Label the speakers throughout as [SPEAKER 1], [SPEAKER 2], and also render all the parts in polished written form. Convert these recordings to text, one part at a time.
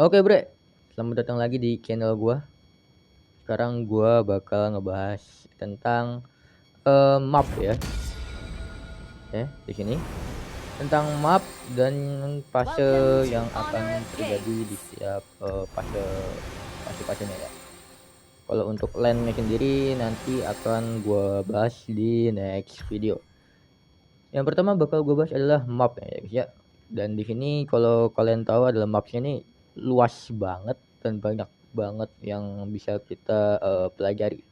[SPEAKER 1] Oke bre, selamat datang lagi di channel gua. Sekarang gua bakal ngebahas tentang map ya, di sini tentang map dan fase
[SPEAKER 2] Welcome to
[SPEAKER 1] yang
[SPEAKER 2] Honor
[SPEAKER 1] akan
[SPEAKER 2] of
[SPEAKER 1] terjadi di
[SPEAKER 2] Kings.
[SPEAKER 1] setiap fase-fasenya ya. Kalau untuk landnya sendiri nanti akan gua bahas di next video. Yang pertama bakal gua bahas adalah map ya guys ya. Dan di sini kalau kalian tahu adalah mapnya ini luas banget dan banyak banget yang bisa kita pelajari.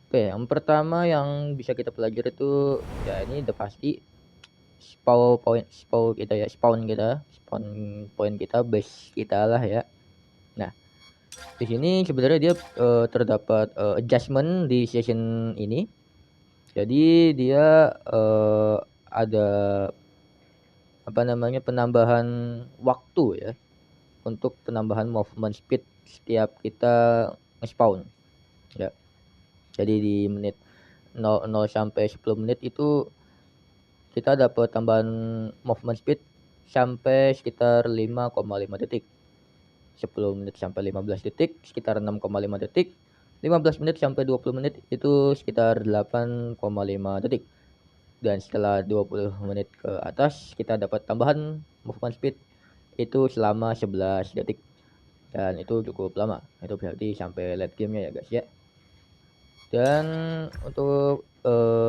[SPEAKER 1] Oke, yang pertama yang bisa kita pelajari itu ya ini udah pasti spawn point kita, base kita lah ya. Nah, di sini sebenarnya dia terdapat adjustment di session ini. Jadi dia ada apa namanya penambahan waktu ya untuk penambahan movement speed setiap kita nge-spawn ya. Jadi di menit 00 sampai 10 menit itu kita dapat tambahan movement speed sampai sekitar 5,5 detik. 10 menit sampai 15 detik sekitar 6,5 detik. 15 menit sampai 20 menit itu sekitar 8,5 detik. Dan setelah 20 menit ke atas kita dapat tambahan movement speed itu selama 11 detik. Dan itu cukup lama. Itu berarti sampai late game-nya ya guys ya. Dan untuk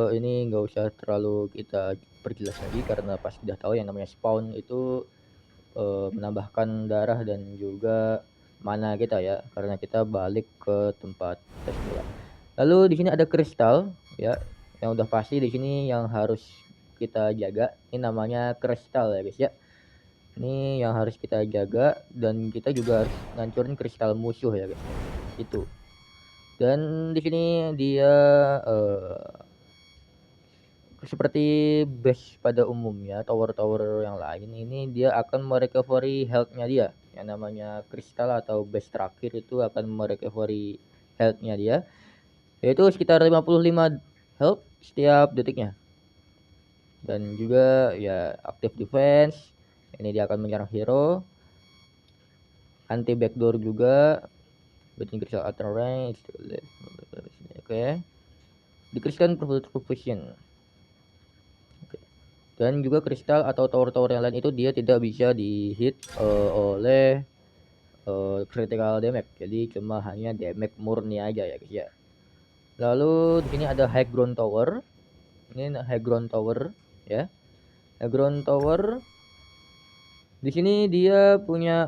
[SPEAKER 1] ini nggak usah terlalu kita perjelas lagi karena pasti udah tahu yang namanya spawn itu menambahkan darah dan juga mana kita ya karena kita balik ke tempat kita semula. Lalu di sini ada kristal ya yang udah pasti di sini yang harus kita jaga. Ini namanya kristal ya guys ya. Ini yang harus kita jaga dan kita juga harus ngancurin kristal musuh ya guys ya. Itu. Dan di sini dia seperti base pada umumnya tower-tower yang lain ini dia akan merecovery health-nya dia. Yang namanya kristal atau base terakhir itu akan merecovery health-nya dia. Yaitu sekitar 55 health setiap detiknya. Dan juga ya active defense. Ini dia akan menyerang hero. Anti backdoor juga. Betting crystal outer range. Oke. Decrease proficiency. Dan juga kristal atau tower-tower yang lain itu dia tidak bisa di-hit oleh critical damage. Jadi cuma hanya damage murni aja ya guys ya. Lalu di sini ada high ground tower. Ini high ground tower ya. High ground tower di sini dia punya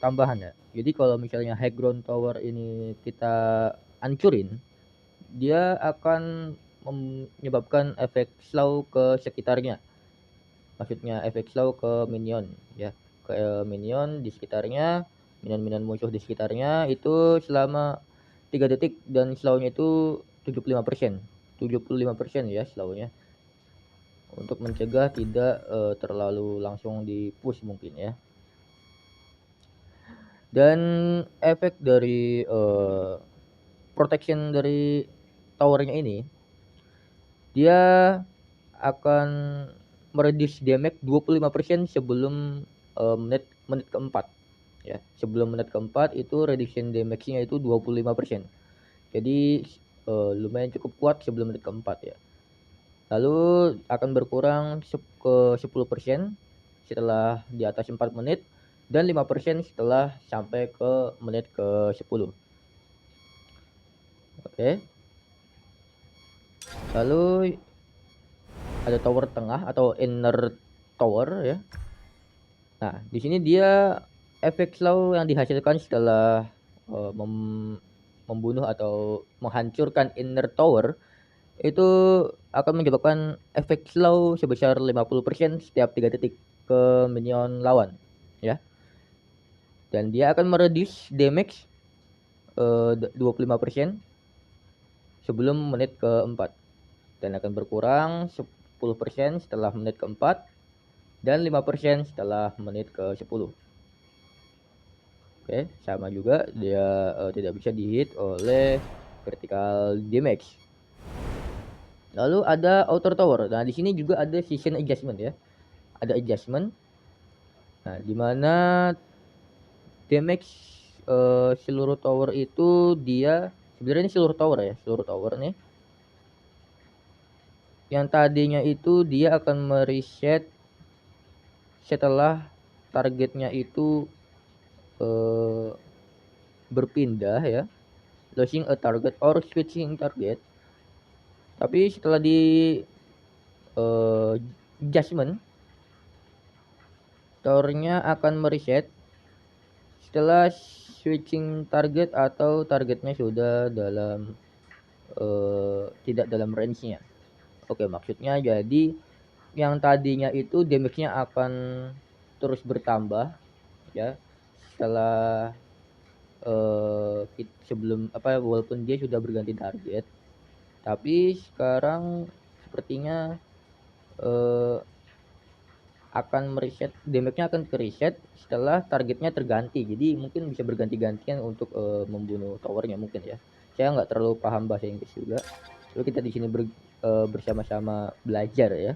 [SPEAKER 1] tambahan ya. Jadi kalau misalnya high ground tower ini kita hancurin, dia akan menyebabkan efek slow ke sekitarnya. Maksudnya efek slow ke minion ya, ke minion di sekitarnya, minion-minion musuh di sekitarnya itu selama 3 detik dan slownya itu 75%. 75% ya slownya. Untuk mencegah tidak terlalu langsung di-push mungkin ya. Dan efek dari protection dari towernya ini dia akan mereduce damage 25% sebelum menit menit keempat ya. Sebelum menit keempat itu reduction damage-nya itu 25%. Jadi lumayan cukup kuat sebelum menit keempat ya. Lalu akan berkurang ke 10% setelah di atas 4 menit dan 5% setelah sampai ke menit ke 10. Oke. Lalu ada tower tengah atau inner tower ya. Nah, di sini dia efek slow yang dihasilkan setelah membunuh atau menghancurkan inner tower itu akan menyebabkan efek slow sebesar 50% setiap 3 detik ke minion lawan ya. Dan dia akan mereduce damage 25% sebelum menit keempat dan akan berkurang 10% setelah menit keempat dan 5% setelah menit ke-10. Oke, sama juga dia tidak bisa di-hit oleh critical damage. Lalu ada outer tower. Nah, di sini juga ada season adjustment ya. Ada adjustment. Nah, di mana damage seluruh tower itu dia sebenarnya ini seluruh tower ya, seluruh tower nih. Yang tadinya itu dia akan mereset setelah targetnya itu berpindah ya, losing a target or switching target. Tapi setelah di adjustment, towernya akan mereset setelah switching target atau targetnya sudah dalam tidak dalam range-nya. Oke, maksudnya jadi yang tadinya itu damage-nya akan terus bertambah ya setelah sebelum walaupun dia sudah berganti target, tapi sekarang sepertinya akan mereset, damage-nya akan ke reset setelah targetnya terganti. Jadi mungkin bisa berganti-gantian untuk membunuh towernya mungkin ya. Saya nggak terlalu paham bahasa Inggris juga. Lalu kita di sini bersama-sama belajar ya.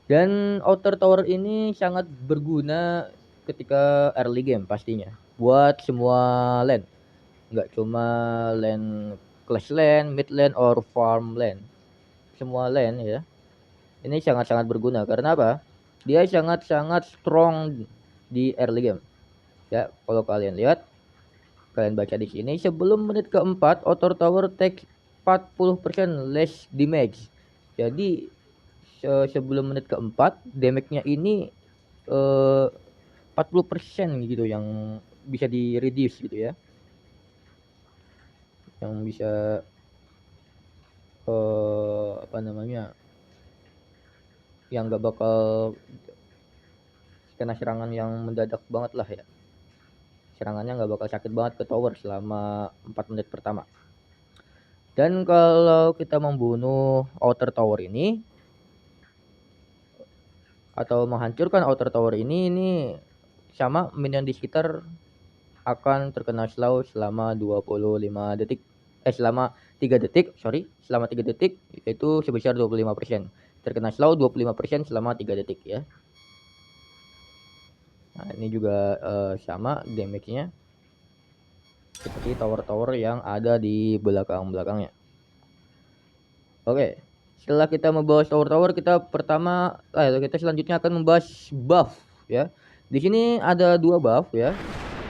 [SPEAKER 1] Dan outer tower ini sangat berguna ketika early game pastinya. Buat semua lane. Nggak cuma lane clash lane, mid lane, or farm lane. Semua lane ya. Ini sangat-sangat berguna karena apa? Dia sangat-sangat strong di early game. Ya, kalau kalian lihat, kalian baca di sini sebelum menit keempat, outer tower take 40% less damage. Jadi sebelum menit keempat, damage-nya ini 40% gitu yang bisa di reduce gitu ya. Yang bisa yang gak bakal kena serangan yang mendadak banget lah ya. Serangannya nggak bakal sakit banget ke tower selama 4 menit pertama. Dan kalau kita membunuh outer tower ini atau menghancurkan outer tower ini sama minion di sekitar akan terkena slow selama 25 detik. Selama 3 detik, selama 3 detik yaitu sebesar 25%. Terkena slow 25% selama 3 detik ya. Nah, ini juga sama damage-nya seperti tower-tower yang ada di belakang-belakangnya. Oke, setelah kita membahas tower-tower, kita selanjutnya akan membahas buff ya. Di sini ada 2 buff ya.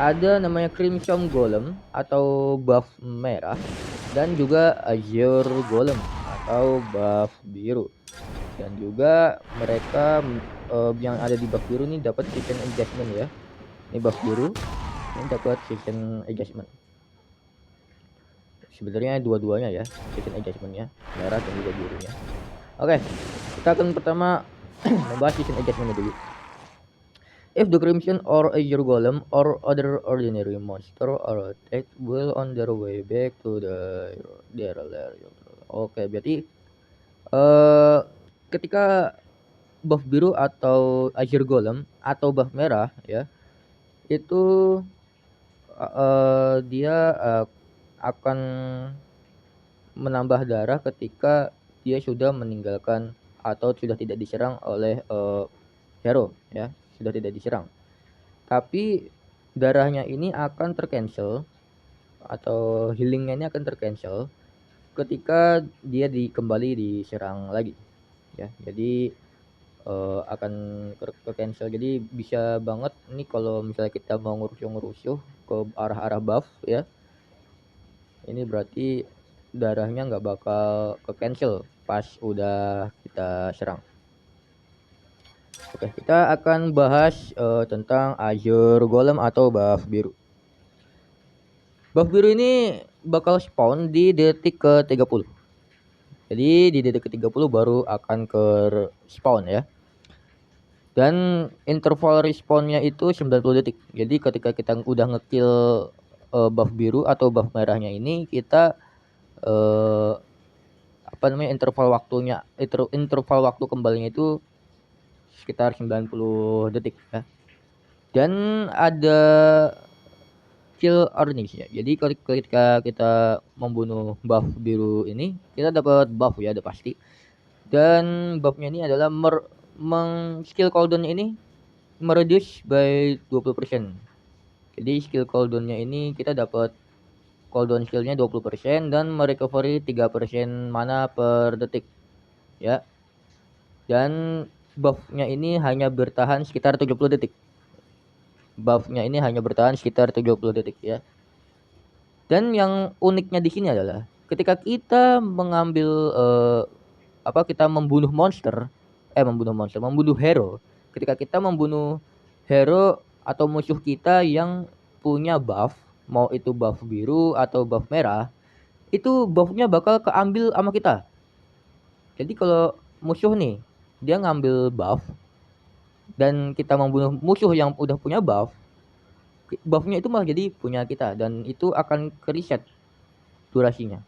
[SPEAKER 1] Ada namanya Crimson Golem atau buff merah dan juga Azure Golem atau buff biru. Dan juga mereka yang ada di buff biru ini dapat season adjustment ya. Ini buff biru, ini dapat season adjustment. Sebenarnya dua-duanya ya, season adjustmentnya, merah dan juga birunya. Oke, kita akan pertama membahas season adjustment dulu. If the Crimson or Azure Golem or other ordinary monster are attacked while on their way back to their lair. Oke, berarti ketika buff biru atau Azure Golem atau buff merah ya, itu dia akan menambah darah ketika dia sudah meninggalkan atau sudah tidak diserang oleh hero ya, sudah tidak diserang. Tapi darahnya ini akan tercancel atau healingnya ini akan tercancel ketika dia kembali diserang lagi ya. Jadi akan cancel. Jadi bisa banget nih kalau misalnya kita mau ngerusuh ke arah-arah buff ya, ini berarti darahnya nggak bakal ke cancel pas udah kita serang. Oke, kita akan bahas tentang Azure Golem atau buff biru. Buff biru ini bakal spawn di detik ke 30. Jadi di detik ke 30 baru akan ke spawn ya. Dan interval respawnnya itu 90 detik. Jadi ketika kita udah ngekill buff biru atau buff merahnya ini, kita interval waktu kembalinya itu sekitar 90 detik ya. Dan ada kill earnings ya. Jadi ketika kita membunuh buff biru ini, kita dapat buff ya, udah pasti. Dan buffnya ini adalah skill cooldown ini mereduce by 20%. Jadi skill cooldownnya ini kita dapat cooldown skillnya 20% dan merecovery 3% mana per detik ya. Dan buffnya ini hanya bertahan sekitar 70 detik. Buffnya ini hanya bertahan sekitar 70 detik ya. Dan yang uniknya di sini adalah ketika kita mengambil kita membunuh hero. Ketika kita membunuh hero atau musuh kita yang punya buff, mau itu buff biru atau buff merah, itu buffnya bakal keambil sama kita. Jadi kalau musuh nih, dia ngambil buff dan kita membunuh musuh yang udah punya buffnya itu malah jadi punya kita dan itu akan ke reset durasinya.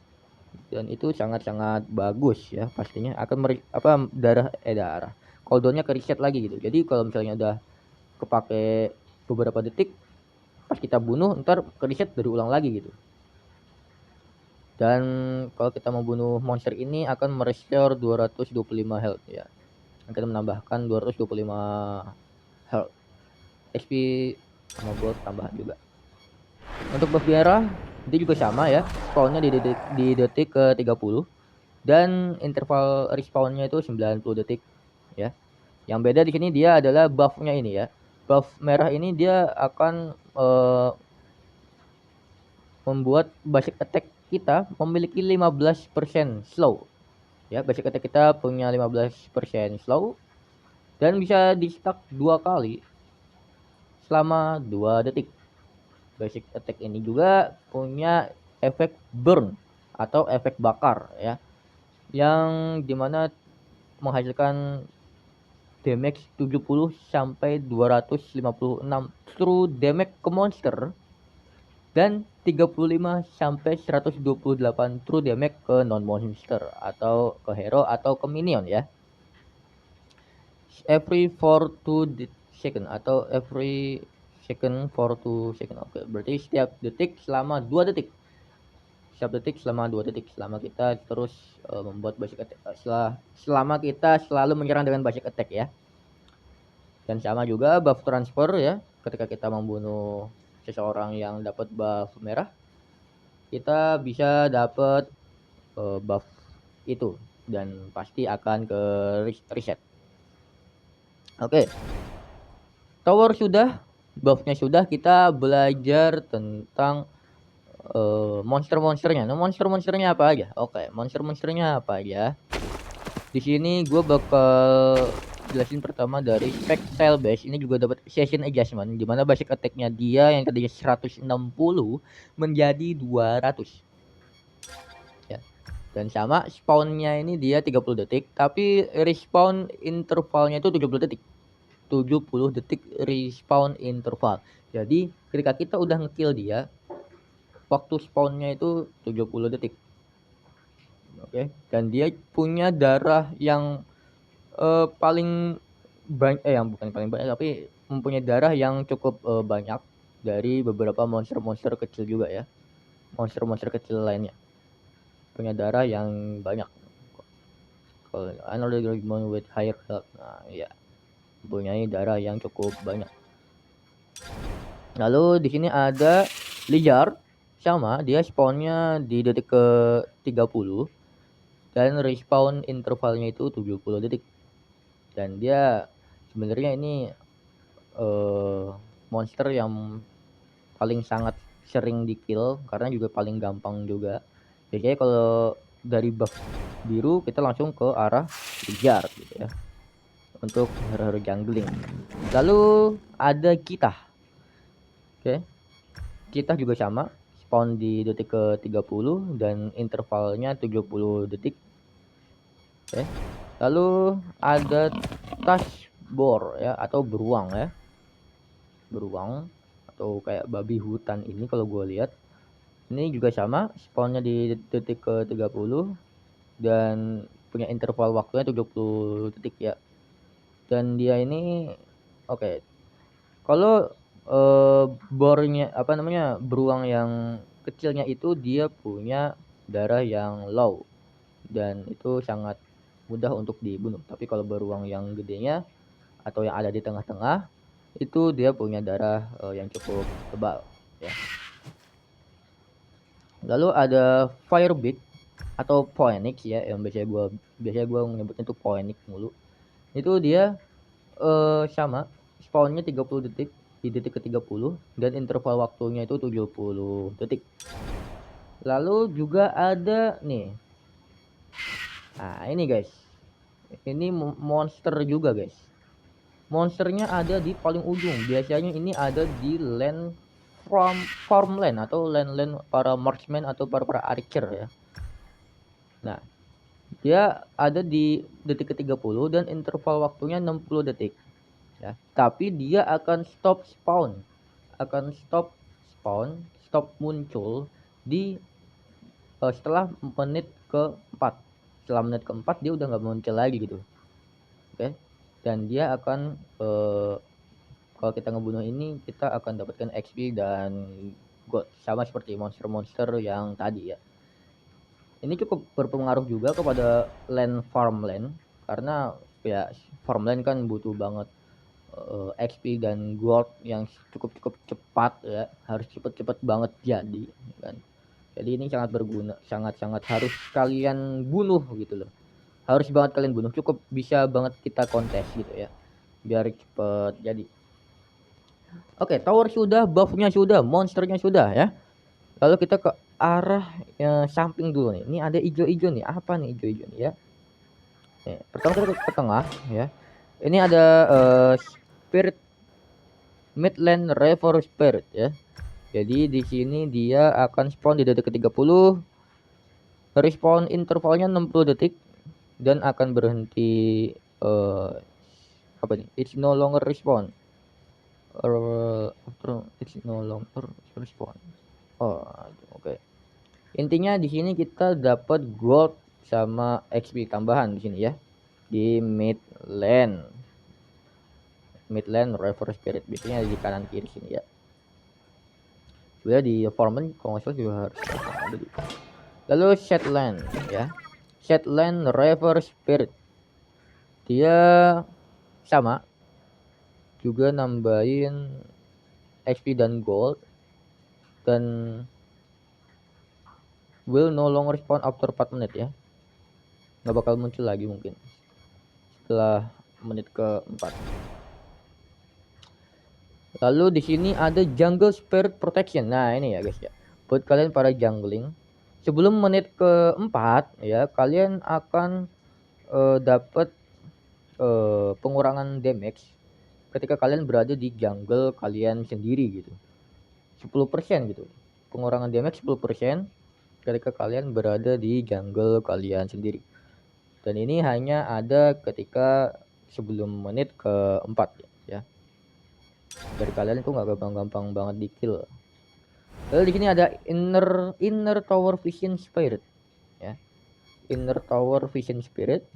[SPEAKER 1] Dan itu sangat-sangat bagus ya, pastinya akan darah cooldownnya ke reset lagi gitu. Jadi kalau misalnya udah kepake beberapa detik, pas kita bunuh ntar ke reset dari ulang lagi gitu. Dan kalau kita mau bunuh monster ini akan merestore 225 health ya, akan menambahkan 225 health, HP sama gold tambahan juga. Untuk buff daerah dia juga sama ya, spawnnya di detik ke 30 dan interval respawnnya itu 90 detik ya. Yang beda di sini dia adalah buffnya ini ya. Buff merah ini dia akan membuat basic attack kita memiliki 15% slow ya. Basic attack kita punya 15% slow dan bisa di stack 2 kali selama 2 detik. Basic attack ini juga punya efek burn atau efek bakar ya, yang dimana menghasilkan damage 70 sampai 256 true damage ke monster dan 35 sampai 128 true damage ke non monster atau ke hero atau ke minion ya. Every 4 to second atau every second 4 to second. Oke, berarti setiap detik selama 2 detik. Setiap detik selama 2 detik selama kita terus membuat basic attack, selama kita selalu menyerang dengan basic attack ya. Dan sama juga buff transfer ya, ketika kita membunuh seseorang yang dapat buff merah, kita bisa dapat buff itu dan pasti akan ke reset. Oke. Tower sudah, buffnya sudah, kita belajar tentang monster-monsternya. Nah, monster-monsternya apa aja? Oke, monster-monsternya apa aja? Di sini gue bakal jelasin pertama dari spek style base. Ini juga dapat session adjustment di mana basic attack-nya dia yang tadinya 160 menjadi 200. Ya. Dan sama spawn-nya ini dia 30 detik, tapi respawn intervalnya itu 70 detik. 70 detik respawn interval. Jadi ketika kita udah ngekill dia, waktu spawnnya itu 70 detik. Oke. Dan dia punya darah yang paling banyak, yang bukan paling banyak tapi mempunyai darah yang cukup banyak dari beberapa monster-monster kecil juga ya. Monster-monster kecil lainnya punya darah yang banyak. Kalau another dragon with higher health, nah ya, mempunyai darah yang cukup banyak. Lalu di sini ada Lizard, sama dia spawnnya di detik ke 30 dan respawn intervalnya itu 70 detik. Dan dia sebenarnya ini monster yang paling sangat sering di kill karena juga paling gampang juga. Biasanya kalau dari buff biru kita langsung ke arah Lizard gitu ya, untuk hero-hero jungling. Lalu ada kita. Oke. Kita juga sama, spawn di detik ke 30 dan intervalnya 70 detik. Oke. Lalu ada Tuskboar ya, atau beruang ya. Beruang atau kayak babi hutan ini kalau gue lihat. Ini juga sama, spawnnya di detik ke 30 dan punya interval waktunya 70 detik ya. Dan dia ini oke. Kalau bornya beruang yang kecilnya itu dia punya darah yang low dan itu sangat mudah untuk dibunuh. Tapi kalau beruang yang gedenya atau yang ada di tengah-tengah itu dia punya darah yang cukup tebal ya. Lalu ada Firebeak atau Phoenix ya, yang biasanya gua menyebutnya itu Phoenix mulu. Itu dia sama spawnnya 30 detik di detik ke-30 dan interval waktunya itu 70 detik. Lalu juga ada nih. Nah, ini guys. Ini monster juga, guys. Monsternya ada di paling ujung. Biasanya ini ada di land farmland atau land para marksman atau para archer ya. Nah, dia ada di detik ke-30 dan interval waktunya 60 detik. Ya, tapi dia akan stop spawn. Stop muncul di setelah menit keempat. Setelah menit keempat dia udah nggak muncul lagi gitu. Oke. Dan dia akan kalau kita ngebunuh ini kita akan dapatkan XP dan gold sama seperti monster-monster yang tadi ya. Ini cukup berpengaruh juga kepada farmland karena ya farmland kan butuh banget XP dan gold yang cukup cepat ya, harus cepet-cepet banget jadi kan. Jadi ini sangat berguna, sangat-sangat harus kalian bunuh gitu loh. Harus banget kalian bunuh, cukup bisa banget kita kontes gitu ya. Biar cepet jadi. Oke, tower sudah, buffnya sudah, monsternya sudah ya. Lalu kita ke arah samping dulu nih. Ini ada ijo-ijo nih. Apa nih ijo-ijo nih ya? Nih, pertama kita ke tengah ya. Ini ada Spirit Midland Reaver Spirit ya. Jadi di sini dia akan spawn di detik ke-30. Respawn intervalnya 60 detik dan akan berhenti apa nih? It's no longer respawn. After it's no longer respawn. Oh, oke. Okay. Intinya di sini kita dapat gold sama XP tambahan di sini ya. Di Midland Reaver Spirit biasanya di kanan kiri sini ya. Ya di Foreman kalau nggak salah juga harus ada di. Lalu Shetland ya. Shetland Reaver Spirit. Dia sama juga nambahin XP dan gold dan will no longer spawn after 4 menit ya. Nggak bakal muncul lagi mungkin setelah menit ke-4. Lalu di sini ada Jungle Spirit Protection. Nah, ini ya guys ya. Buat kalian para jungling, sebelum menit ke-4 ya, kalian akan dapat pengurangan damage ketika kalian berada di jungle kalian sendiri gitu. 10% gitu. Pengurangan damage 10% ketika kalian berada di jungle kalian sendiri. Dan ini hanya ada ketika sebelum menit ke-4 ya. Dari kalian itu nggak gampang-gampang banget di kill. Lalu di sini ada inner tower vision spirit ya. Inner tower vision spirit.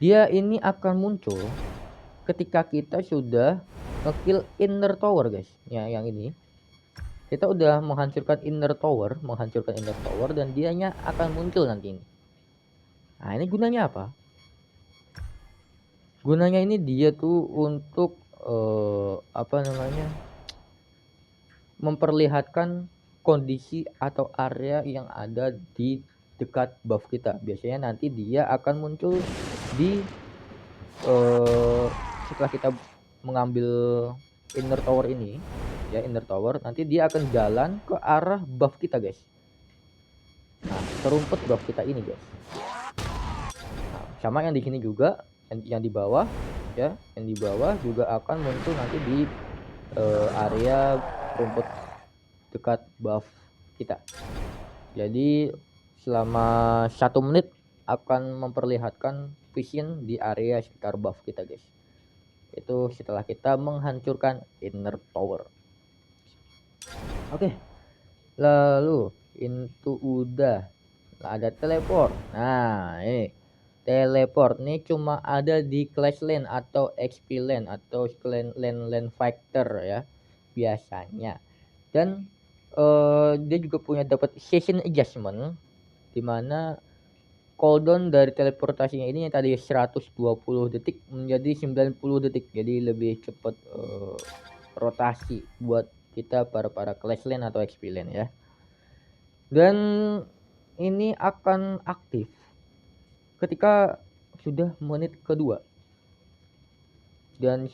[SPEAKER 1] Dia ini akan muncul ketika kita sudah ngekill inner tower guys. Ya, yang ini. Kita udah menghancurkan inner tower dan dianya akan muncul nanti ini. Nah, ini gunanya apa? Gunanya ini dia tuh untuk apa namanya? Memperlihatkan kondisi atau area yang ada di dekat buff kita. Biasanya nanti dia akan muncul di setelah kita mengambil inner tower ini ya, inner tower nanti dia akan jalan ke arah buff kita guys. Nah, terumpet buff kita ini guys. Nah, sama yang di sini juga, yang di bawah ya, yang di bawah juga akan muncul nanti di area rumput dekat buff kita. Jadi selama 1 menit akan memperlihatkan vision di area sekitar buff kita guys. Itu setelah kita menghancurkan inner tower. Oke. Lalu itu udah ada teleport. Nah, ini teleport nih cuma ada di clash lane atau XP lane atau lane fighter ya biasanya. Dan dia juga punya dapat session adjustment di mana cooldown dari teleportasinya ini yang tadi 120 detik menjadi 90 detik. Jadi lebih cepat rotasi buat kita para clash lane atau XP lane ya. Dan ini akan aktif ketika sudah menit kedua dan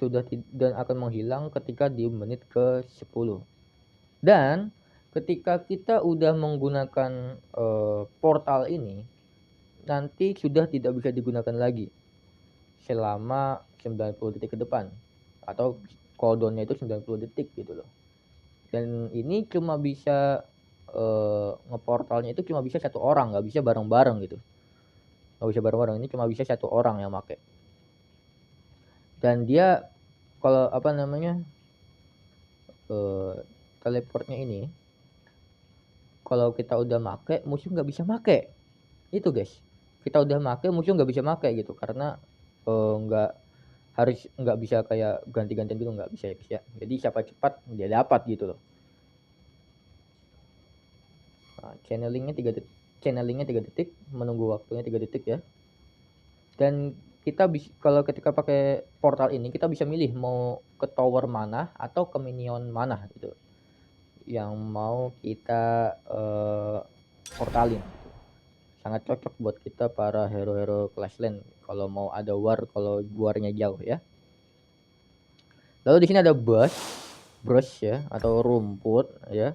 [SPEAKER 1] akan menghilang ketika di menit ke-10. Dan ketika kita udah menggunakan portal ini, nanti sudah tidak bisa digunakan lagi selama 90 detik ke depan, atau cooldownnya itu 90 detik gitu loh. Dan ini cuma bisa ngeportalnya itu cuma bisa satu orang, nggak bisa bareng-bareng gitu. Nggak bisa bareng-bareng, ini cuma bisa satu orang yang pakai. Dan dia kalau apa namanya teleportnya ini, kalau kita udah make, musuh nggak bisa make. Itu guys, kita udah make, musuh nggak bisa make gitu, karena nggak bisa kayak ganti-gantian gitu, nggak bisa ya. Jadi siapa cepat dia dapat gitu loh. Nah, channelingnya 3 detik, menunggu waktunya 3 detik ya. Dan kita bisa, kalau ketika pakai portal ini kita bisa milih mau ke tower mana atau ke minion mana gitu yang mau kita portalin gitu. Sangat cocok buat kita para hero-hero clash lane kalau mau ada war, kalau warnya jauh ya. Lalu di sini ada brush ya, atau rumput ya.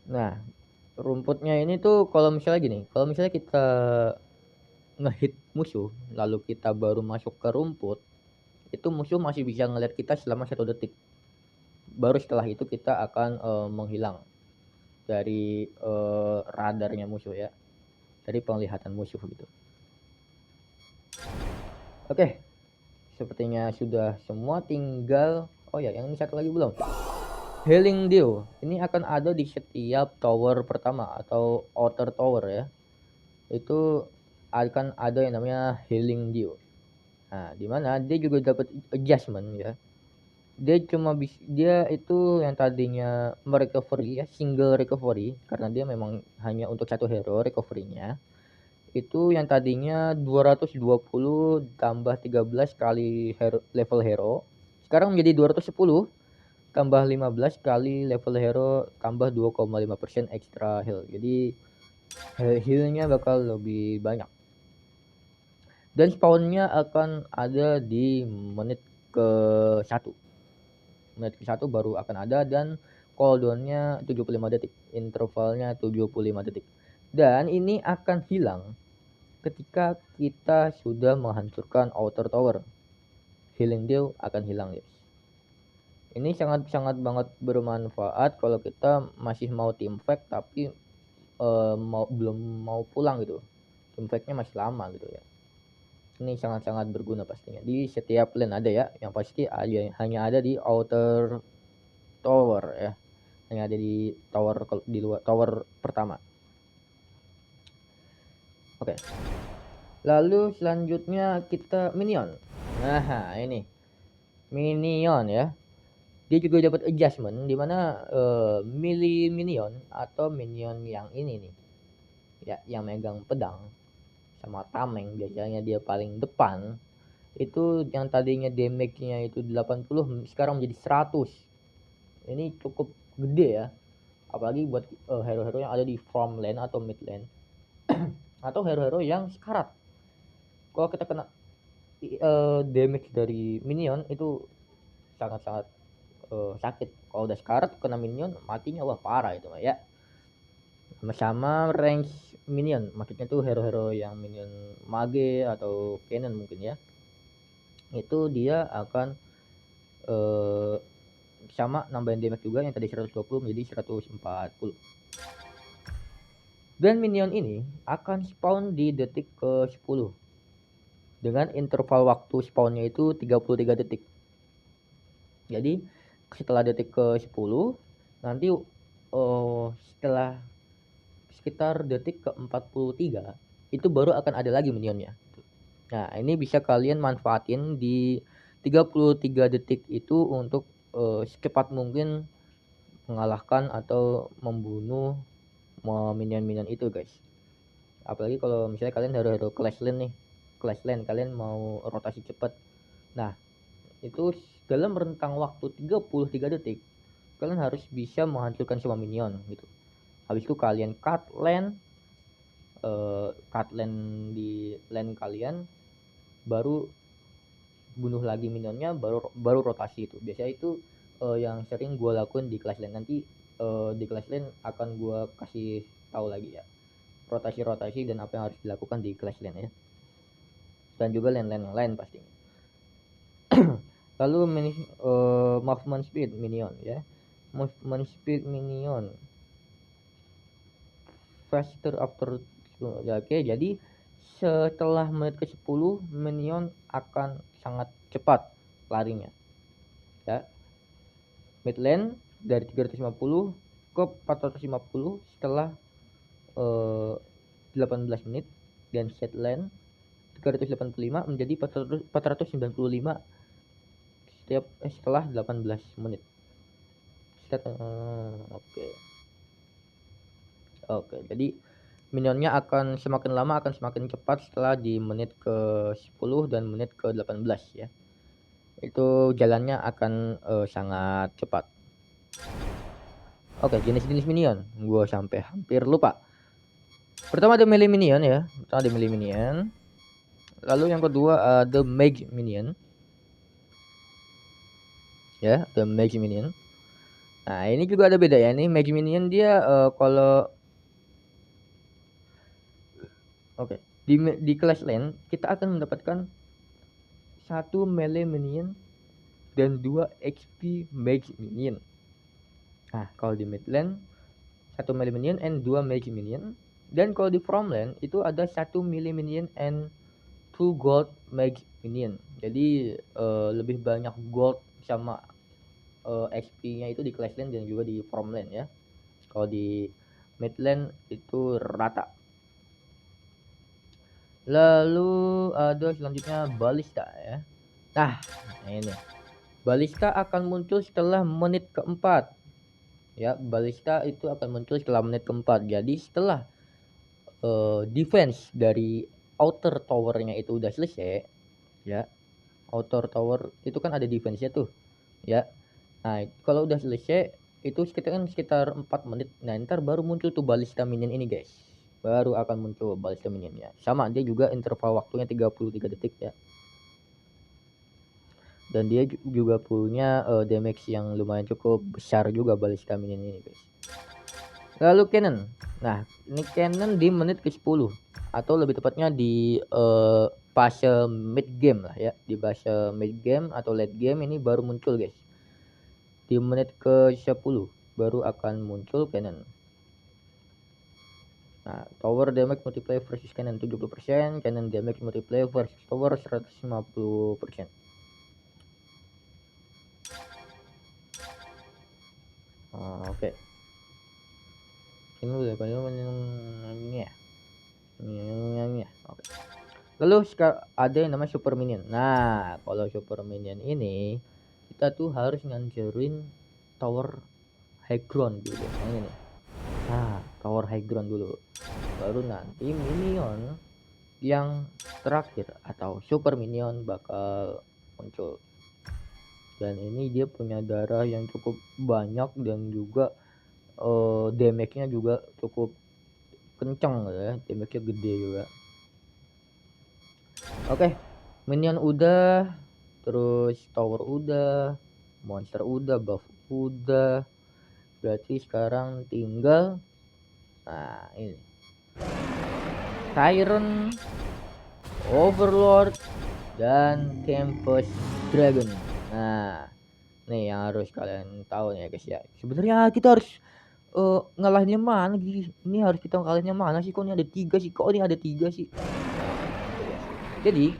[SPEAKER 1] Nah, rumputnya ini tuh kalau misalnya gini, kalau misalnya kita ngehit musuh lalu kita baru masuk ke rumput, itu musuh masih bisa ngeliat kita selama 1 detik. Baru setelah itu kita akan menghilang dari radarnya musuh ya, dari penglihatan musuh gitu. Oke, sepertinya sudah semua, tinggal oh ya, yang ini satu lagi belum. Healing Dew ini akan ada di setiap tower pertama atau outer tower ya. Itu akan ada yang namanya Healing Dew. Nah, dimana dia juga dapat adjustment ya. Dia itu yang tadinya merecovery ya, single recovery, karena dia memang hanya untuk satu hero recovery-nya. Itu yang tadinya 220 tambah 13 kali level hero, sekarang menjadi 210 tambah 15 kali level hero tambah 2,5% extra heal. Jadi healnya bakal lebih banyak. Dan spawnnya akan ada di menit ke-1. Menit ke-1 baru akan ada, dan cooldownnya 75 detik. Intervalnya 75 detik. Dan ini akan hilang ketika kita sudah menghancurkan outer tower. Healing Dew akan hilang guys. Ini sangat banget bermanfaat kalau kita masih mau team fight tapi belum mau pulang gitu. Team fight-nya masih lama gitu ya. Ini sangat berguna pastinya. Di setiap lane ada ya, yang pasti hanya ada di outer tower ya. Hanya ada di luar tower pertama. Oke. Lalu selanjutnya kita minion. Nah, ini minion ya. Dia juga dapat adjustment di mana melee minion atau minion yang ini nih ya, yang megang pedang sama tameng, biasanya dia paling depan, itu yang tadinya damage-nya itu 80 sekarang menjadi 100. Ini cukup gede ya, apalagi buat hero-hero yang ada di farm lane atau mid lane atau hero-hero yang sekarat. Kalau kita kena damage dari minion itu sangat sakit. Kalau udah sekarat kena minion, matinya wah parah itu ya. Sama range minion, maksudnya tuh hero-hero yang minion mage atau cannon mungkin ya, itu dia akan sama nambahin damage juga, yang tadi 120 menjadi 140. Dan minion ini akan spawn di detik ke-10 dengan interval waktu spawnnya itu 33 detik. Jadi setelah detik ke-10 nanti setelah sekitar detik ke-43 itu baru akan ada lagi minionnya. Nah, ini bisa kalian manfaatin di 33 detik itu untuk secepat mungkin mengalahkan atau membunuh minion-minion itu guys. Apalagi kalau misalnya kalian hero-hero clash lane nih, clash lane kalian mau rotasi cepat. Nah, itu dalam rentang waktu 33 detik kalian harus bisa menghancurkan semua minion gitu. Habis itu kalian cut lane di lane kalian, baru bunuh lagi minionnya, baru rotasi. Itu biasanya itu yang sering gue lakuin di clash lane. Nanti di clash lane akan gue kasih tahu lagi ya rotasi dan apa yang harus dilakukan di clash lane ya, dan juga lane-lane yang lain pastinya. Lalu movement speed minion ya, movement speed minion faster after ya, oke. Jadi setelah menit ke 10 minion akan sangat cepat larinya ya. Mid lane dari 350 ke 450 setelah 18 menit, dan set lane 385 menjadi 495 setelah 18 menit. Oke. Oke, jadi minionnya akan semakin lama akan semakin cepat setelah di menit ke 10 dan menit ke 18 ya. Itu jalannya akan sangat cepat. Oke, jenis-jenis minion gue sampai hampir lupa. Pertama ada melee minion ya, lalu yang kedua ada mage minion ya, the mage minion. Nah ini juga ada beda ya, ini mage minion dia kalau oke, di clash lane kita akan mendapatkan satu melee minion dan 2 XP mage minion. Nah kalau di mid lane 1 melee minion and 2 mage minion, dan kalau di from lane itu ada 1 melee minion and 2 gold mage minion. Jadi lebih banyak gold sama XP-nya itu di clash lane dan juga di from lane ya. Kalau di mid lane itu rata. Lalu ada selanjutnya balista ya. Nah, ini balista akan muncul setelah menit keempat ya. Balista itu akan muncul setelah menit keempat. Jadi setelah defense dari outer towernya itu udah selesai ya, outer tower itu kan ada defense-nya tuh ya. Nah kalau udah selesai itu sekitar 4 menit, nah ntar baru muncul tuh balista minion ini guys, baru akan muncul balista minionnya. Sama dia juga interval waktunya 33 detik ya, dan dia juga punya damage yang lumayan cukup besar juga balista minion ini guys. Lalu cannon, nah ini cannon di menit ke 10 atau lebih tepatnya di fase mid game lah ya, di fase mid game atau late game ini baru muncul guys. Di menit ke 10 baru akan muncul cannon. Nah, tower damage multiplier versus cannon 70%, cannon damage multiplier versus tower 150%. Oke. Ini udah ini ya. Oke. Lalu ada yang namanya super minion. Nah, kalau super minion ini kita tuh harus ngancurin tower high ground dulu ini nih. Nah, tower high ground dulu, baru nanti minion yang terakhir atau super minion bakal muncul. Dan ini dia punya darah yang cukup banyak dan juga damage-nya juga cukup kenceng ya, damage-nya gede juga. Oke, minion udah, terus tower udah, monster udah, buff udah. Berarti sekarang tinggal ini Tyrant, Overlord, dan Tempest Dragon. Nah, nih yang harus kalian tahu nih ya guys ya. Sebenarnya kita harus ngalahinnya mana sih? Ini harus kita ngalahinnya mana sih? Kok ini ada 3 sih? Kok ini ada 3 sih? Jadi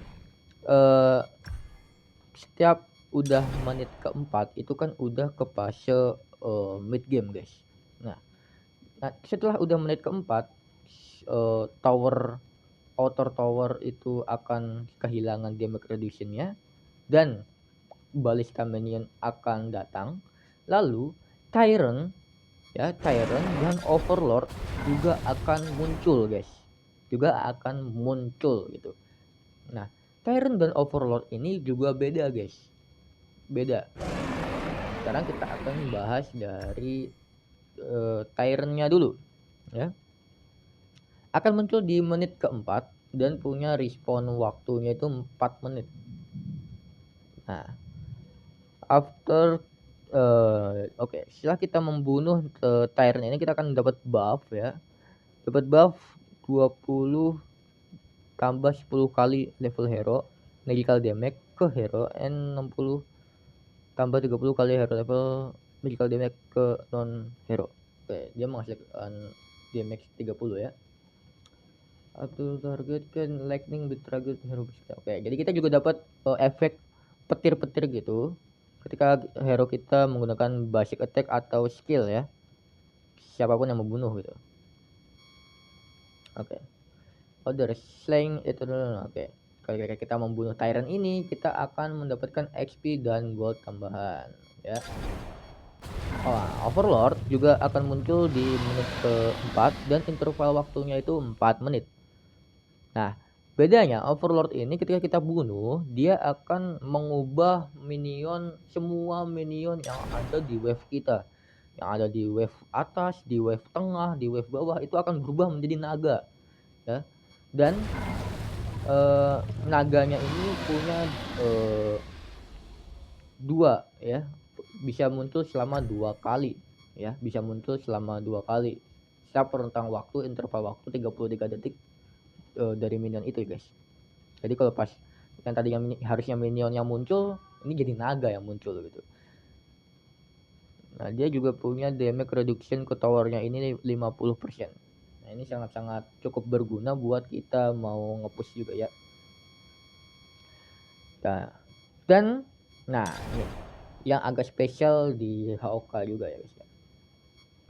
[SPEAKER 1] setiap udah menit keempat itu kan udah ke fase mid game guys. Nah, setelah udah menit keempat outer tower itu akan kehilangan damage reduction-nya dan balista minion akan datang. Lalu Tyrant dan Overlord juga akan muncul guys. juga akan muncul gitu. Nah, Tyrant dan Overlord ini juga beda guys, beda. Sekarang kita akan bahas dari Tyrant-nya dulu ya. Akan muncul di menit keempat dan punya respon waktunya itu 4 menit. Nah, after setelah kita membunuh Tyrant ini, kita akan dapat buff ya. Dapat buff 20 tambah 10 kali level hero, magical damage ke hero, and 60 tambah 30 kali hero level magical damage ke non hero. Oke, dia menghasilkan damage 30 ya. Atau target can lightning with target hero. Oke, jadi kita juga dapat efek petir-petir gitu ketika hero kita menggunakan basic attack atau skill ya. Siapapun yang membunuh gitu. Oke. Other slaying itu dulu. Oke. Kalau kita membunuh Tyrant ini, kita akan mendapatkan XP dan gold tambahan ya. Overlord juga akan muncul di menit keempat dan interval waktunya itu 4 menit. Nah, bedanya Overlord ini ketika kita bunuh, dia akan mengubah minion, semua minion yang ada di wave kita. Yang ada di wave atas, di wave tengah, di wave bawah itu akan berubah menjadi naga. Ya. Dan naganya ini punya dua ya, bisa muncul selama 2 kali ya, bisa muncul selama 2 kali. Setiap rentang waktu, interval waktu 33 detik dari minion itu guys. Jadi kalau pas yang tadinya harusnya minion yang muncul, ini jadi naga yang muncul gitu. Nah, dia juga punya damage reduction ke towernya ini 50%. Nah, ini sangat-sangat cukup berguna buat kita mau nge-push juga ya. Nah, dan ini yang agak spesial di HOK juga ya guys ya.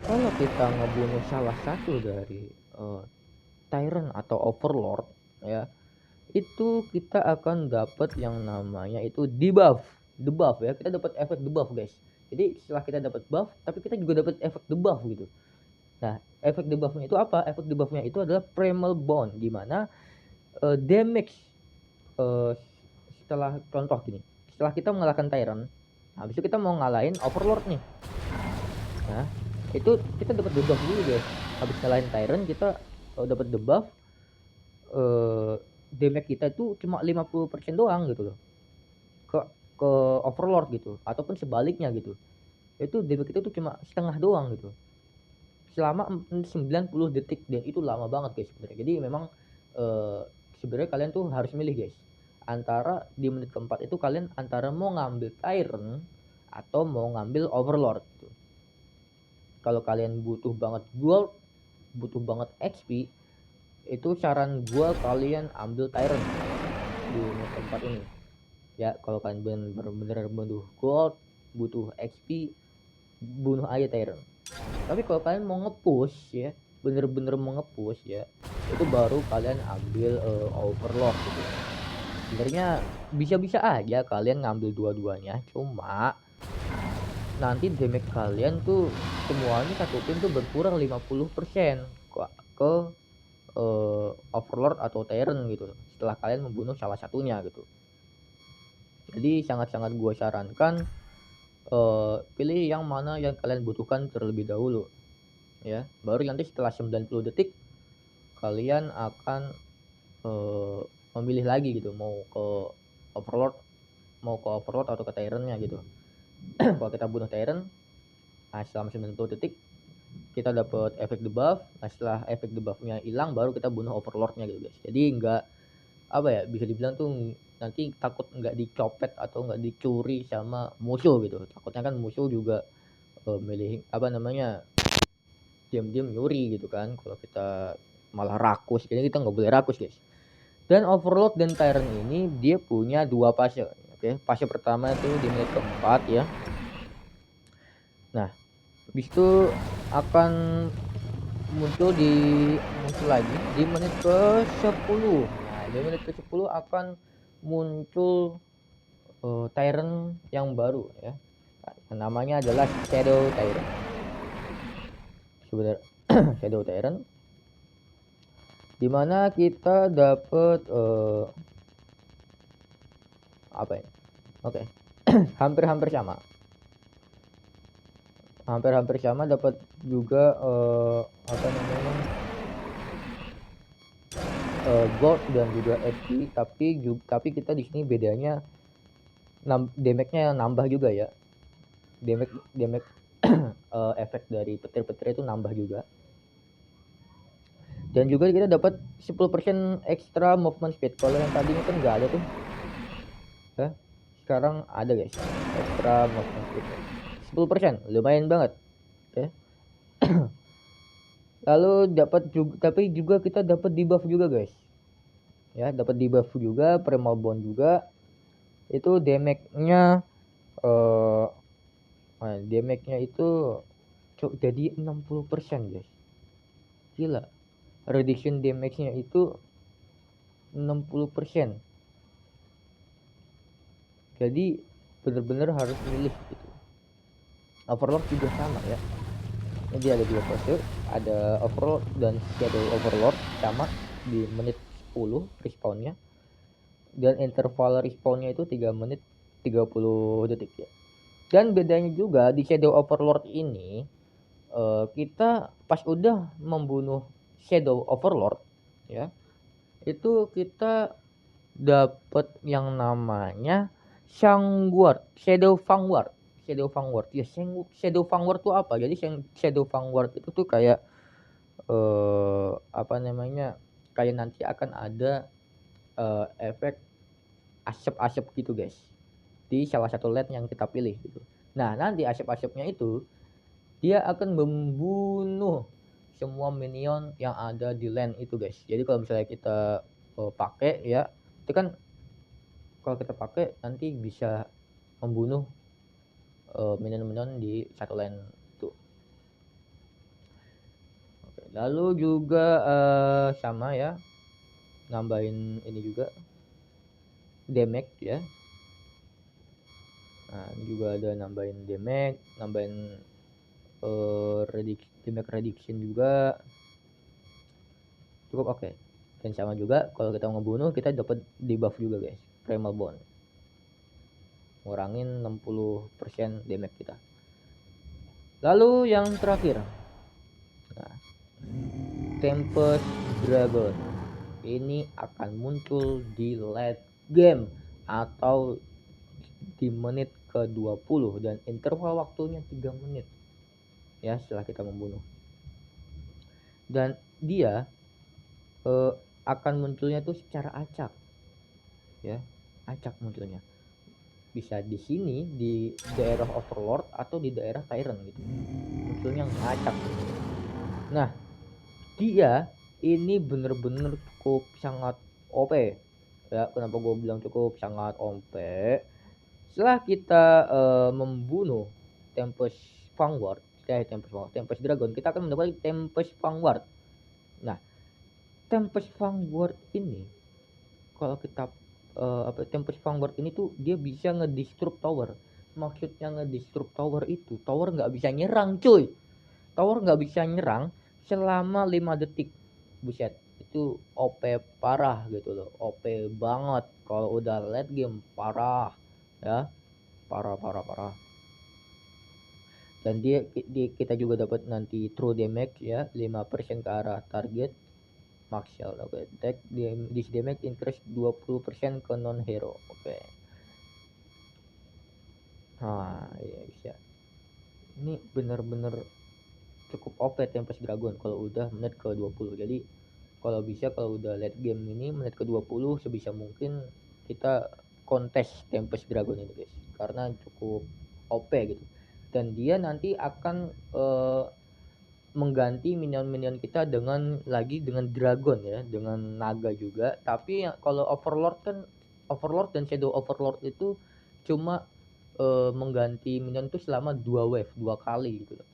[SPEAKER 1] Kalau kita ngebunuh salah satu dari Tyrant atau Overlord ya, itu kita akan dapat yang namanya itu debuff ya. Kita dapat efek debuff guys. Jadi setelah kita dapat buff, tapi kita juga dapat efek debuff gitu. Nah, efek debuffnya itu apa? Efek debuffnya itu adalah primal bond, di mana damage setelah contoh gini, setelah kita mengalahkan Tyrant, habis itu kita mau ngalahin Overlord nih. Nah, itu kita dapat debuff dulu guys. Habis ngalahin Tyrant, kita dapat debuff damage kita itu cuma 50% doang gitu loh. Ke Overlord gitu, ataupun sebaliknya gitu. Itu damage kita tuh cuma setengah doang gitu. Selama 90 detik, dan itu lama banget guys sebenarnya. Jadi memang sebenarnya kalian tuh harus milih guys. Antara di menit keempat itu kalian antara mau ngambil Tyrant atau mau ngambil Overlord gitu. Kalau kalian butuh banget gold, butuh banget XP, itu saran gua kalian ambil Tyrant di menit keempat ini. Ya, kalau kalian bener-bener butuh gold, butuh XP, bunuh aja Tyrant. Tapi kalau kalian mau nge-push ya, bener-bener mau nge-push ya, itu baru kalian ambil Overlord gitu. Sebenarnya bisa-bisa aja kalian ngambil dua-duanya, cuma nanti damage kalian tuh semuanya satu tim tuh berkurang 50% ke Overlord atau Tyrant gitu setelah kalian membunuh salah satunya gitu. Jadi sangat-sangat gue sarankan pilih yang mana yang kalian butuhkan terlebih dahulu ya, baru nanti setelah 90 detik kalian akan memilih lagi gitu, mau ke Overlord atau ke Tyrant-nya gitu. Kalau kita bunuh Tyrant, nah selama 90 detik kita dapat efek debuff. Nah, setelah efek debuffnya hilang baru kita bunuh Overlord-nya gitu guys. Jadi nggak apa ya, bisa dibilang tuh nanti takut nggak dicopet atau nggak dicuri sama musuh gitu. Takutnya kan musuh juga milih apa namanya, diam-diam nyuri gitu kan. Kalau kita malah rakus, jadi kita nggak boleh rakus guys. Dan Overlord dan Tyrant ini dia punya dua fase. Oke, fase pertama itu di menit keempat ya. Nah, habis itu akan muncul lagi di menit ke-10. Nah, di menit ke-10 akan muncul Tyrant yang baru ya. Namanya adalah Shadow Tyrant. Sebenarnya Shadow Tyrant dimana kita dapat apa ini? Oke. Hampir-hampir sama. Hampir-hampir sama, dapat juga apa namanya? Gold dan juga HP, tapi kita di sini bedanya damage-nya nambah juga ya. Damage efek dari petir-petir itu nambah juga. Dan juga kita dapat 10% extra movement speed. Kalau yang tadinya kan nggak ada tuh. Ya, sekarang ada guys. Extra movement speed. 10%, lumayan banget. Oke. Lalu tapi juga kita dapat debuff juga guys. Ya, dapat debuff juga, primal bond juga. Itu damage-nya damage-nya itu jadi 60% guys. Gila. Reduction damage-nya itu 60%. Jadi bener-bener harus milih gitu. Overlord juga sama ya. Jadi ada dua fase, ada Overlord dan Shadow Overlord, sama di menit 10 respawnnya. Dan interval respawnnya itu 3 menit 30 detik ya. Dan bedanya juga di Shadow Overlord ini, kita pas udah membunuh Shadow Overlord ya, itu kita dapat yang namanya Shadow Vanguard. Shadow Vanguard. Ya, Shadow Vanguard itu apa? Jadi Shadow Vanguard itu tuh kayak apa namanya? Kayak nanti akan ada efek asap-asap gitu, guys. Di salah satu land yang kita pilih gitu. Nah, nanti asap-asapnya itu dia akan membunuh semua minion yang ada di land itu, guys. Jadi kalau misalnya kita pakai ya, itu kan kalau kita pakai nanti bisa membunuh minion-minion di satu lane itu. Oke, lalu juga sama ya, nambahin ini juga damage ya. Nah, ini juga ada nambahin damage, nambahin damage reduction juga. Cukup oke. Dan sama juga kalau kita ngebunuh kita dapat debuff juga guys, primal bond. Ngurangin 60% damage kita. Lalu yang terakhir, nah, Tempest Dragon ini akan muncul di late game atau di menit ke-20 dan interval waktunya 3 menit ya setelah kita membunuh. Dan dia akan munculnya tuh secara acak. Ya, acak munculnya. Bisa di sini di daerah Overlord atau di daerah Tyrant gitu. Munculnya ngacak. Nah, dia ini bener-bener cukup sangat OP ya. Kenapa gue bilang cukup sangat OP? Setelah kita membunuh Tempest Vanguard, Tempest Dragon, kita akan mendapatkan Tempest Vanguard. Nah, Tempest Vanguard ini kalau kita Tempest Vanguard ini tuh dia bisa ngedisrupt tower. Maksudnya ngedisrupt tower itu, tower nggak bisa nyerang cuy. Tower nggak bisa nyerang selama 5 detik. Buset, itu OP parah gitu loh. OP banget. Kalau udah late game parah ya. Parah. Dan kita juga dapat nanti true damage ya, 5% ke arah target. Martial attack this damage increase 20% ke non hero. Oke. Nah, iya bisa. Ini bener-bener cukup OP Tempest Dragon kalau udah menit ke 20. Jadi kalau udah late game ini menit ke 20 sebisa mungkin kita kontes Tempest Dragon ini guys, karena cukup OP gitu. Dan dia nanti akan mengganti minion-minion kita dengan dragon ya, dengan naga juga. Tapi kalau Overlord dan Shadow Overlord itu cuma mengganti minion itu selama 2 kali gitu loh.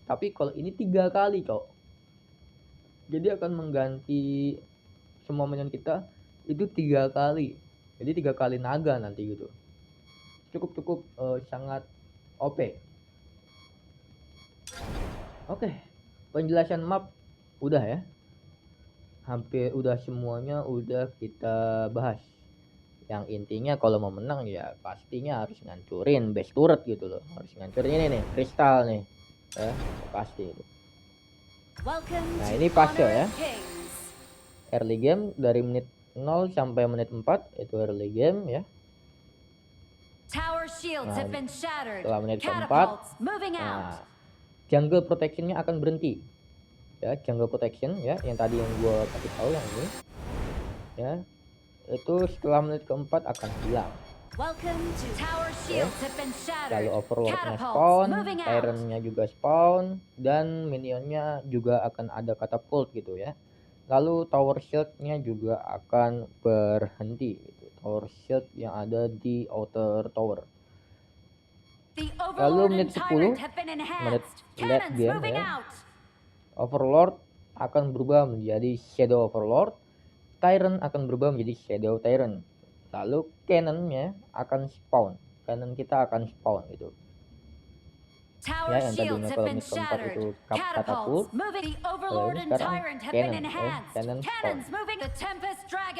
[SPEAKER 1] Tapi kalau ini 3 kali kok. Jadi akan mengganti semua minion kita itu 3 kali. Jadi 3 kali naga nanti gitu. Cukup sangat OP. Oke. Penjelasan map udah ya. hampir udah semuanya udah kita bahas. Yang intinya kalau mau menang ya pastinya harus ngancurin base turret gitu loh. Harus ngancurin ini nih, kristal nih. Pasti itu. Nah, ini fase ya. Early game dari menit 0 sampai menit 4 itu early game ya. Nah, setelah menit keempat, nah, jungle protectionnya akan berhenti. Ya, jungle protection ya, yang tadi yang gue kasih tahu yang ini. Ya, itu setelah menit keempat akan hilang. Lalu overlordnya spawn, tyrantnya juga spawn, dan minionnya juga akan ada catapult gitu ya. Lalu tower shieldnya juga akan berhenti gitu. Tower shield yang ada di outer tower. Lalu menit 10, menit late game ya, overlord akan berubah menjadi shadow overlord, tyrant akan berubah menjadi shadow tyrant. Lalu cannonnya akan spawn, cannon kita akan spawn gitu ya, yang tadinya kalau menit keempat itu catapult, kalau ini sekarang cannon ya, cannon spawn.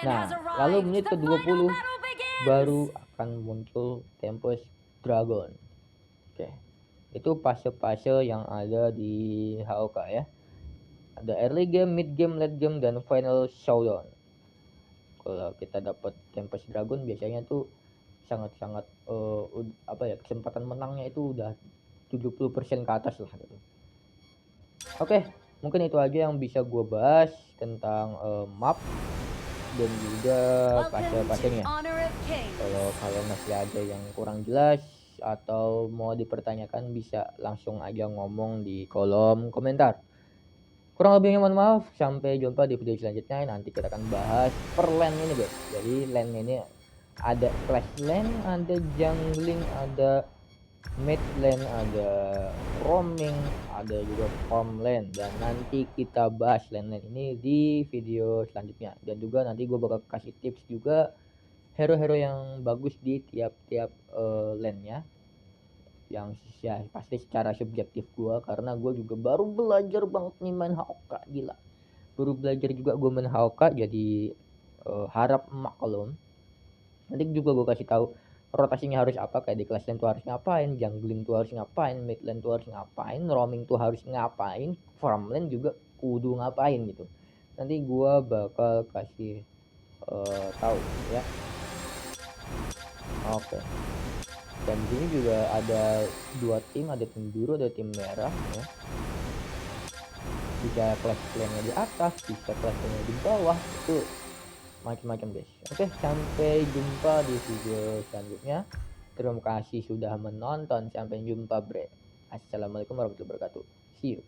[SPEAKER 1] Nah, lalu menit ke 20 baru akan muncul Tempest Dragon. Oke, itu fase-fase yang ada di HOK ya. Ada early game, mid game, late game, dan final showdown. Kalau kita dapat Tempest Dragon biasanya tuh sangat-sangat kesempatan menangnya itu udah 70% ke atas lah gitu. Oke, mungkin itu aja yang bisa gue bahas tentang map dan juga fase-fasenya. Kalau kalian masih ada yang kurang jelas atau mau dipertanyakan bisa langsung aja ngomong di kolom komentar. Kurang lebihnya mohon maaf, sampai jumpa di video selanjutnya. Nanti kita akan bahas per lane ini guys. Jadi lane ini ada clash lane, ada jungling, ada mid lane, ada roaming, ada juga farm lane, dan nanti kita bahas lane ini di video selanjutnya. Dan juga nanti gue bakal kasih tips juga hero-hero yang bagus di tiap-tiap lane ya, yang ya pasti secara subjektif gue, karena gue juga baru belajar banget nih main HOK, gila baru belajar juga gue main HOK. Jadi harap maklum, nanti juga gue kasih tahu rotasinya harus apa, kayak di clash lane tuh harus ngapain, jungling tuh harus ngapain, mid lane tuh harus ngapain, roaming tuh harus ngapain, farm lane juga kudu ngapain gitu. Nanti gue bakal kasih tahu ya. Oke. Dan di sini juga ada dua tim, ada tim biru, ada tim merah ya. Bisa clash lane-nya di atas, bisa clash lane-nya di bawah, itu macam-macam guys. Oke, sampai jumpa di video selanjutnya. Terima kasih sudah menonton, sampai jumpa bre. Assalamualaikum warahmatullahi wabarakatuh. See you.